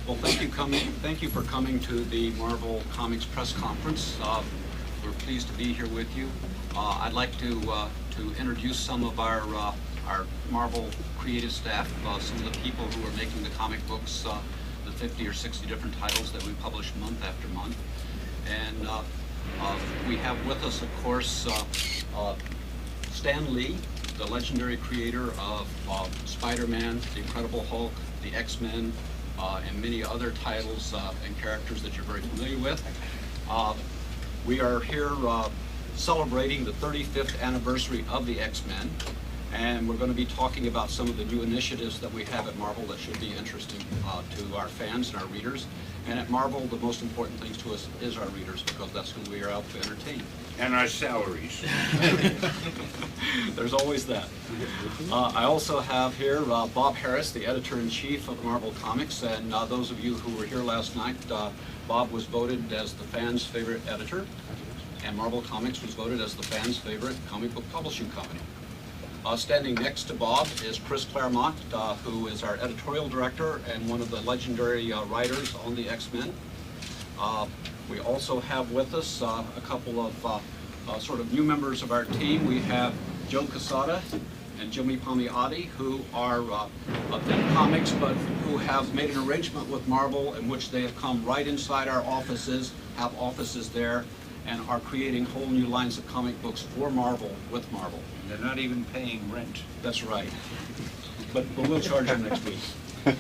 Well, thank you for coming to the Marvel Comics press conference. We're pleased to be here with you. I'd like to introduce some of our Marvel creative staff, some of the people who are making the comic books, the 50 or 60 different titles that we publish month after month. And we have with us, of course, Stan Lee, the legendary creator of Spider-Man, The Incredible Hulk, the X-Men, and many other titles and characters that you're very familiar with. We are here celebrating the 35th anniversary of the X-Men, and we're going to be talking about some of the new initiatives that we have at Marvel that should be interesting to our fans and our readers. And at Marvel, the most important thing to us is our readers, because that's who we are out to entertain. And our salaries. There's always that. I also have here Bob Harras, the editor-in-chief of Marvel Comics, and those of you who were here last night, Bob was voted as the fans' favorite editor, and Marvel Comics was voted as the fans' favorite comic book publishing company. Standing next to Bob is Chris Claremont, who is our editorial director and one of the legendary writers on the X-Men. We also have with us a couple of sort of new members of our team. We have Joe Quesada and Jimmy Palmiotti, who are of Pen Comics, but who have made an arrangement with Marvel in which they have come right inside our offices, have offices there, and are creating whole new lines of comic books for Marvel, with Marvel. They're not even paying rent. That's right. But we'll charge them next week.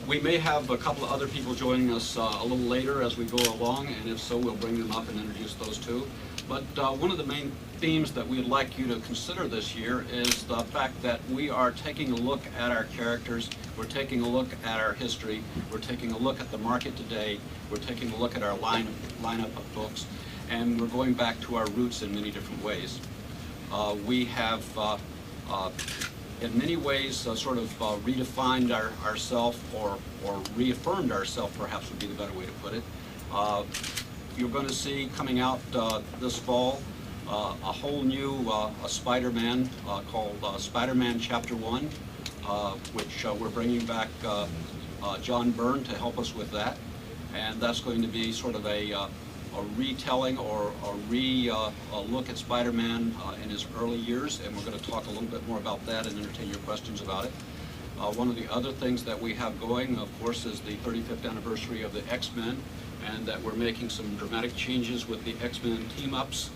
We may have a couple of other people joining us a little later as we go along, and if so, we'll bring them up and introduce those too. But one of the main themes that we'd like you to consider this year is the fact that we are taking a look at our characters, we're taking a look at our history, we're taking a look at the market today, we're taking a look at our lineup of books, and we're going back to our roots in many different ways. We have, in many ways, sort of redefined ourselves, or reaffirmed ourselves, perhaps would be the better way to put it. You're going to see coming out this fall a whole new Spider-Man called Spider-Man Chapter 1, which we're bringing back John Byrne to help us with that. And that's going to be sort of a retelling or a look at Spider-Man in his early years, and we're going to talk a little bit more about that and entertain your questions about it. One of the other things that we have going, of course, is the 35th anniversary of the X-Men, and that we're making some dramatic changes with the X-Men team-ups.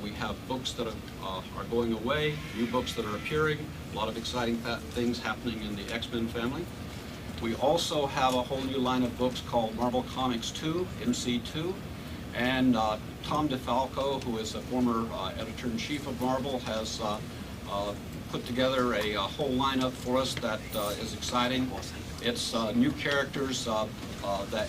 We have books that are going away, new books that are appearing, a lot of exciting things happening in the X-Men family. We also have a whole new line of books called Marvel Comics 2, MC2, and Tom DeFalco, who is a former editor-in-chief of Marvel, has put together a whole lineup for us that is exciting. It's new characters that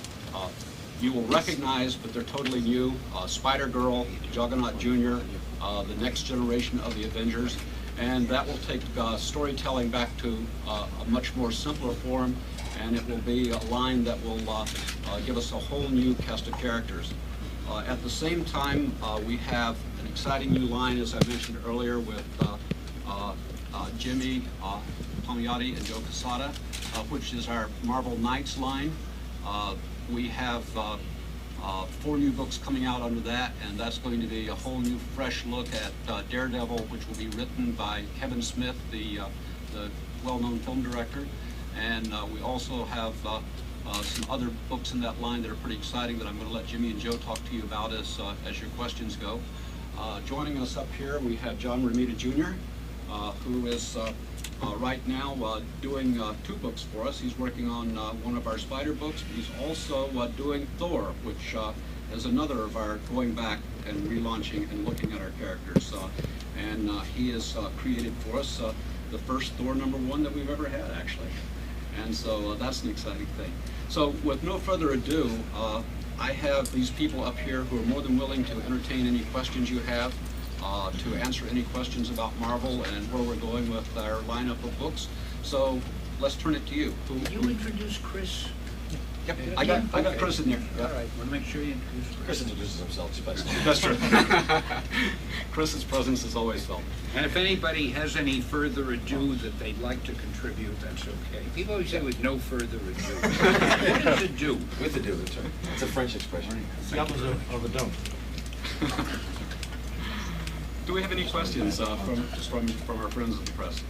you will recognize, but they're totally new. Spider-Girl, Juggernaut Jr., the next generation of the Avengers, and that will take storytelling back to a much more simpler form, and it will be a line that will give us a whole new cast of characters. At the same time, we have an exciting new line, as I mentioned earlier, with Jimmy Palmiotti and Joe Quesada, which is our Marvel Knights line. We have 4 new books coming out under that, and that's going to be a whole new fresh look at Daredevil, which will be written by Kevin Smith, the well-known film director. And we also have some other books in that line that are pretty exciting that I'm going to let Jimmy and Joe talk to you about as your questions go. Joining us up here, we have John Romita Jr., who is right now doing 2 books for us. He's working on one of our Spider books, but he's also doing Thor, which is another of our going back and relaunching and looking at our characters. And he has created for us the first Thor #1 that we've ever had, actually. And so that's an exciting thing. So with no further ado, I have these people up here who are more than willing to entertain any questions you have, to answer any questions about Marvel and where we're going with our lineup of books. So let's turn it to you. Can you introduce Chris? Yep, I got Chris in there. All right, want to make sure you introduce Chris introduces himself too best. That's true. Chris's presence is always felt. And if anybody has any further ado that they'd like to contribute, that's okay. People always say with no further ado. What is ado? With the do, that's right. It's a French expression. It's the opposite of a don't. Do we have any questions from our friends of the press?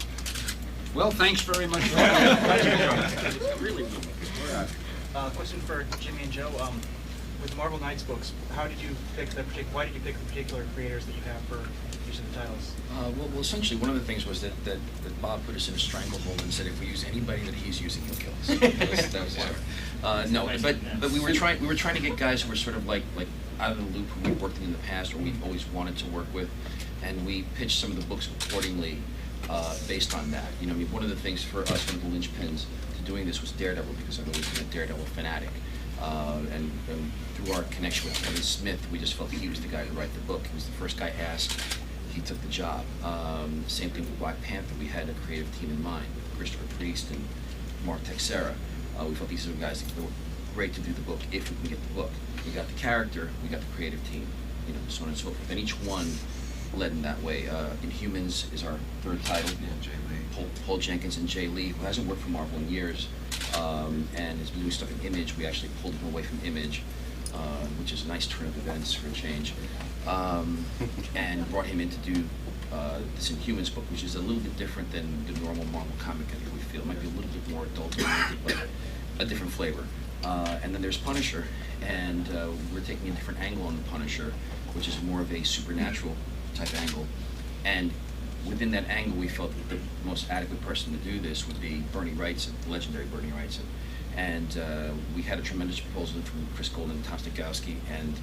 Well, thanks very much. Really? Question for Jimmy and Joe. With Marvel Knights books, how did you pick why did you pick the particular creators that you have for each of the titles? Well, essentially, one of the things was that Bob put us in a stranglehold and said if we use anybody that he's using, he'll kill us. That was it. No, but we were trying to get guys who were sort of like out of the loop, who we've worked in the past or we've always wanted to work with, and we pitched some of the books accordingly based on that. You know, I mean, one of the things for us, one of the linchpins to doing this was Daredevil, because I've always been a Daredevil fanatic. And through our connection with Kevin Smith, we just felt he was the guy to write the book. He was the first guy asked. He took the job. Same thing with Black Panther. We had a creative team in mind, Christopher Priest and Mark Texera. We felt these are the guys that were great to do the book if we can get the book. We got the character, we got the creative team, you know, so on and so forth. And each one led in that way. Inhumans is our third title. Yeah, Jay Lee. Paul Jenkins and Jay Lee, who hasn't worked for Marvel in years, and has been doing stuff in Image. We actually pulled him away from Image, which is a nice turn of events for a change, and brought him in to do this Inhumans book, which is a little bit different than the normal Marvel comic. I think we feel it might be a little bit more adult-oriented, but a different flavor. And then there's Punisher, and we're taking a different angle on the Punisher, which is more of a supernatural type angle. And within that angle, we felt that the most adequate person to do this would be Bernie Wrightson, the legendary Bernie Wrightson. And we had a tremendous proposal from Chris Golden and Tom Stikowski, and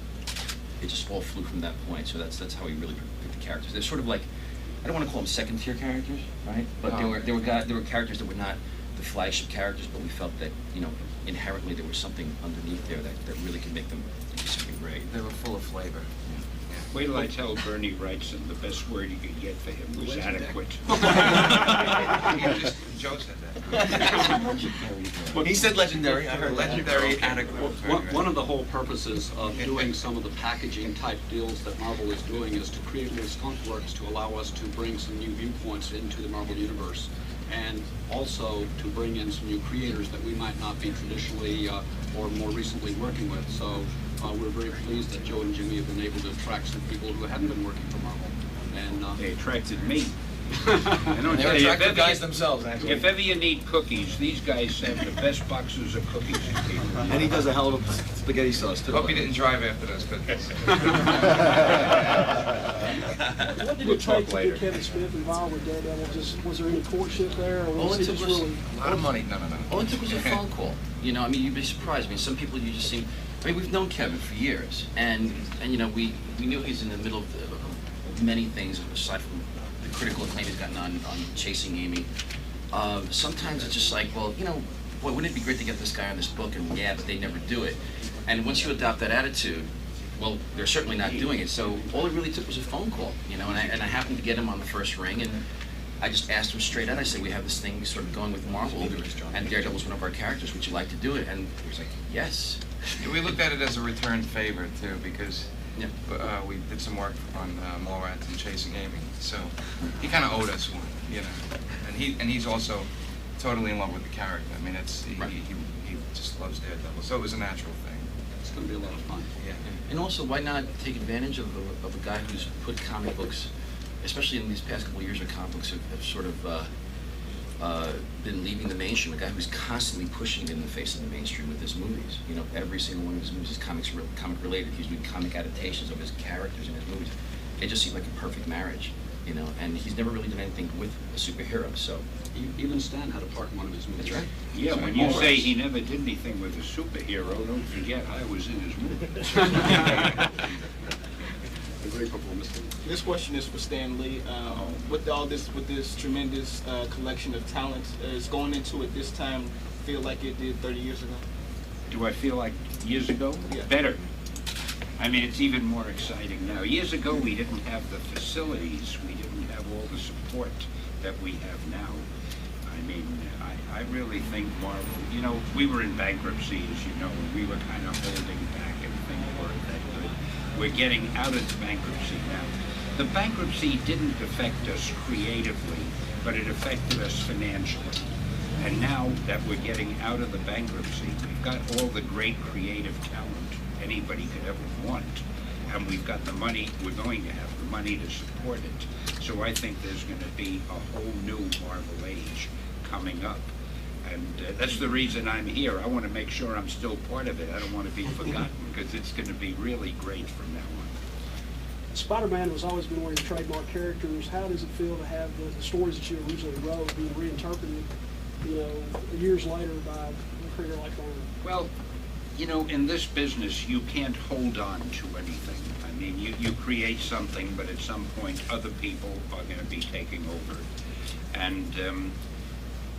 it just all flew from that point. So that's how we really picked the characters. They're sort of like, I don't want to call them second-tier characters, right? But there were characters that were not the flagship characters, but we felt that, you know, inherently there was something underneath there that really could make them do something great. They were full of flavor. Wait till I tell Bernie Wrightson the best word you could get for him was adequate. Joe said that. He said legendary. I heard legendary, adequate. One of the whole purposes of doing some of the packaging type deals that Marvel is doing is to create little skunk works to allow us to bring some new viewpoints into the Marvel Universe, and also to bring in some new creators that we might not be traditionally or more recently working with. So we're very pleased that Joe and Jimmy have been able to attract some people who hadn't been working for Marvel. And They attracted me. They're attractive guys themselves, actually. If ever you need cookies, these guys have the best boxes of cookies in people. And he does a hell of a spaghetti sauce too. Hope you didn't drive after those cookies. What did it take to get Kevin Smith involved with Daredevil? Was there any courtship there, or All was it it took just was really? A lot of money. No. All it took was a phone call. You know, I mean, you'd be surprised. I mean, some people you just seem. I mean, we've known Kevin for years, and you know, we knew he's in the middle of many things aside from the critical acclaim he's gotten on Chasing Amy. Sometimes it's just like, well, you know, boy, wouldn't it be great to get this guy on this book? And yeah, but they never do it. And once you adopt that attitude, well, they're certainly not doing it. So all it really took was a phone call, you know. And I happened to get him on the first ring, and I just asked him straight out. I said, we have this thing sort of going with Marvel, and Daredevil's one of our characters. Would you like to do it? And he was like, yes. We looked at it as a return favor too, because Yeah. we did some work on Mallrats and Chasing Amy, so he kind of owed us one, you know. And he's also totally in love with the character. I mean, he just loves Daredevil, so it was a natural thing. it's going to be a lot of fun. Yeah. And also, why not take advantage of a guy who's put comic books, especially in these past couple of years where comic books have sort of been leaving the mainstream, a guy who's constantly pushing it in the face of the mainstream with his movies. You know, every single one of his movies is comic related. He's doing comic adaptations of his characters in his movies. It just seemed like a perfect marriage, you know, and he's never really done anything with a superhero, so. Even Stan had a part in one of his movies. That's right. Yeah, when you say he never did anything with a superhero, don't forget, I was in his movie. A great performance. This question is for Stan Lee. With this tremendous collection of talent, is going into it this time feel like it did 30 years ago? Do I feel like years ago? Yeah. Better. I mean, it's even more exciting now. Years ago, we didn't have the facilities. We didn't have all the support that we have now. I mean, I really think Marvel, you know, we were in bankruptcy, as you know, and we were kind of holding back and things weren't that good. We're getting out of bankruptcy now. The bankruptcy didn't affect us creatively, but it affected us financially. And now that we're getting out of the bankruptcy, we've got all the great creative talent anybody could ever want. And we've got the money, we're going to have the money to support it. So I think there's going to be a whole new Marvel age coming up. And that's the reason I'm here. I want to make sure I'm still part of it. I don't want to be forgotten, because it's going to be really great from now on. Spider-Man has always been one of your trademark characters. How does it feel to have the stories that you originally wrote being reinterpreted, years later by a creator like Marvel? Well, in this business, you can't hold on to anything. I mean, you create something, but at some point, other people are going to be taking over. And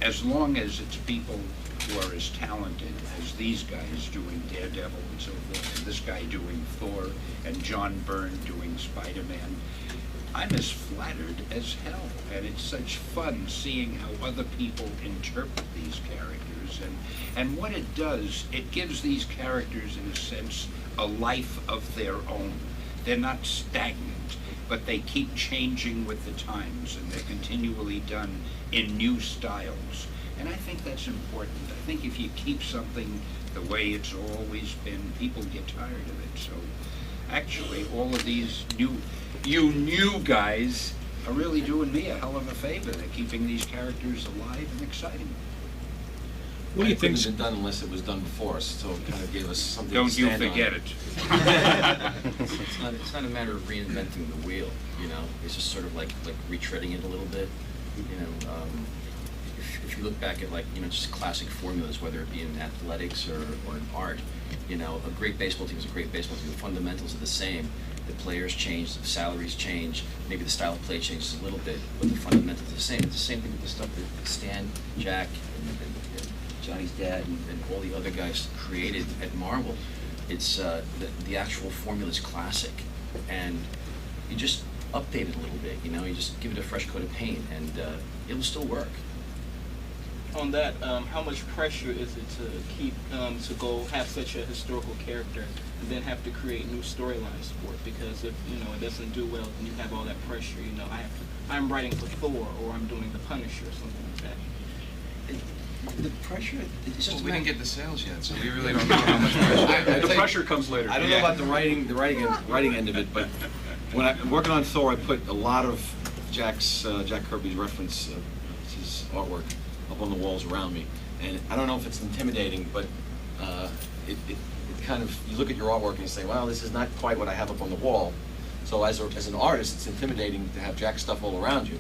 as long as it's people who are as talented as these guys doing Daredevil and so forth, and this guy doing Thor, and John Byrne doing Spider-Man, I'm as flattered as hell. And it's such fun seeing how other people interpret these characters. And what it does, it gives these characters, in a sense, a life of their own. They're not stagnant, but they keep changing with the times, and they're continually done in new styles. And I think that's important. I think if you keep something the way it's always been, people get tired of it. So actually, all of these new guys are really doing me a hell of a favor. They're keeping these characters alive and exciting. What do you think has been done unless it was done before us? So it kind of gave us something to Don't you stand on. forget it. It's not a matter of reinventing the wheel, It's just sort of like retreading it a little bit, If you look back at just classic formulas, whether it be in athletics or in art, a great baseball team is a great baseball team. The fundamentals are the same. The players change, the salaries change, maybe the style of play changes a little bit, but the fundamentals are the same. It's the same thing with the stuff that Stan, Jack, and Johnny's dad, and all the other guys created at Marvel. It's the actual formula is classic, and you just update it a little bit. You just give it a fresh coat of paint, and it'll still work. On that, how much pressure is it to keep to go have such a historical character and then have to create new storylines for it? Because if it doesn't do well, then you have all that pressure. I'm writing for Thor, or I'm doing the Punisher, or something like that. The pressure, it's just Well, a we matter- didn't get the sales yet, so we really don't know how much pressure. The pressure comes later. I don't know about the writing end of it, but when I'm working on Thor, I put a lot of Jack Kirby's reference, his artwork, up on the walls around me. And I don't know if it's intimidating, but it kind of, you look at your artwork and you say, well, this is not quite what I have up on the wall. So as an artist, it's intimidating to have Jack stuff all around you.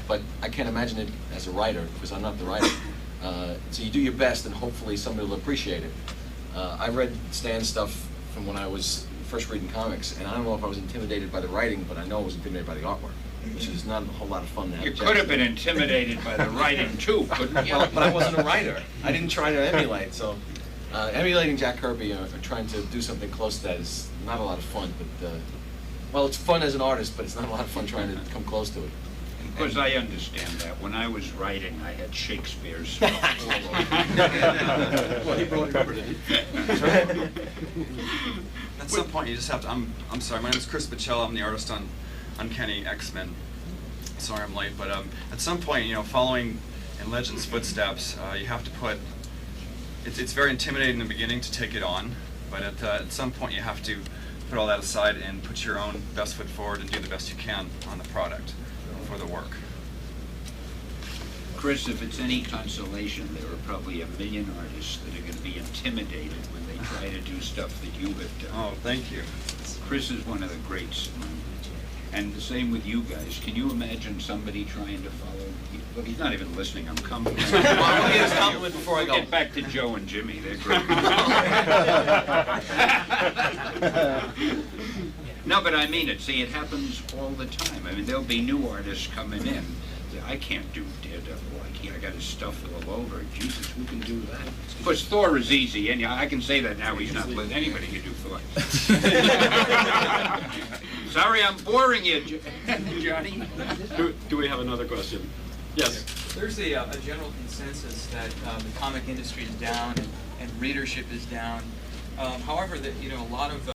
But I can't imagine it as a writer, because I'm not the writer. So you do your best, and hopefully somebody will appreciate it. I read Stan's stuff from when I was first reading comics, and I don't know if I was intimidated by the writing, but I know I was intimidated by the artwork, which is not a whole lot of fun to have. You Jack could have stuff. been intimidated by the writing too, couldn't you? Well, but I wasn't a writer. I didn't try to emulate, so emulating Jack Kirby or trying to do something close to that is not a lot of fun. But well, it's fun as an artist, but it's not a lot of fun trying to come close to it. Of course, I understand that. When I was writing, I had Shakespeare's stuff all over. Well, he probably remembered it. At some point, you just have to. I'm sorry. My name is Chris Bichello. I'm the artist on Uncanny X-Men. Sorry, I'm late, but at some point, following in Legend's footsteps, you have to put. It's very intimidating in the beginning to take it on, but at some point, you have to put all that aside and put your own best foot forward and do the best you can on the product for the work. Chris, if it's any consolation, there are probably 1 million artists that are going to be intimidated when they try to do stuff that you have done. Oh, thank you. Chris is one of the greats. And the same with you guys. Can you imagine somebody trying to follow? Look, he's not even listening. I'm coming. Well, I'll get his compliment before I go. Get back to Joe and Jimmy. They're great. No, but I mean it. See, it happens all the time. I mean, there'll be new artists coming in. I can't do Daredevil. I got his stuff all over. Jesus, who can do that? Of course, Thor is easy, and I can say that now. He's not. Anybody can do Thor. Sorry, I'm boring you, Johnny. Do we have another question? Yes. There's a general consensus that the comic industry is down and readership is down. However, that a lot of